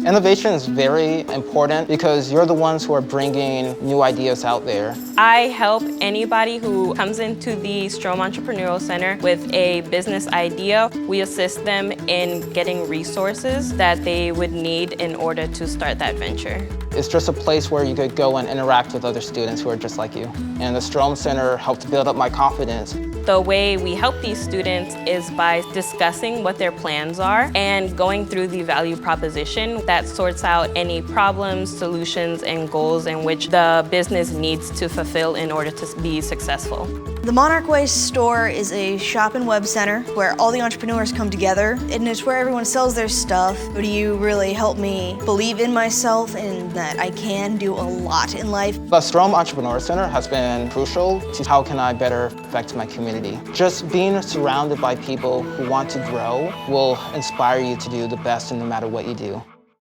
Innovation is very important because you're the ones who are bringing new ideas out there. I help anybody who comes into the Strome Entrepreneurial Center with a business idea. We assist them in getting resources that they would need in order to start that venture. It's just a place where you could go and interact with other students who are just like you. And the Strome Center helped build up my confidence. The way we help these students is by discussing what their plans are and going through the value proposition that sorts out any problems, solutions, and goals in which the business needs to fulfill in order to be successful. The Monarch Way store is a shop and web center where all the entrepreneurs come together, and it's where everyone sells their stuff. But you really help me believe in myself and that I can do a lot in life. The Strome Entrepreneurial Center has been crucial to how can I better affect my community. Just being surrounded by people who want to grow will inspire you to do the best no matter what you do.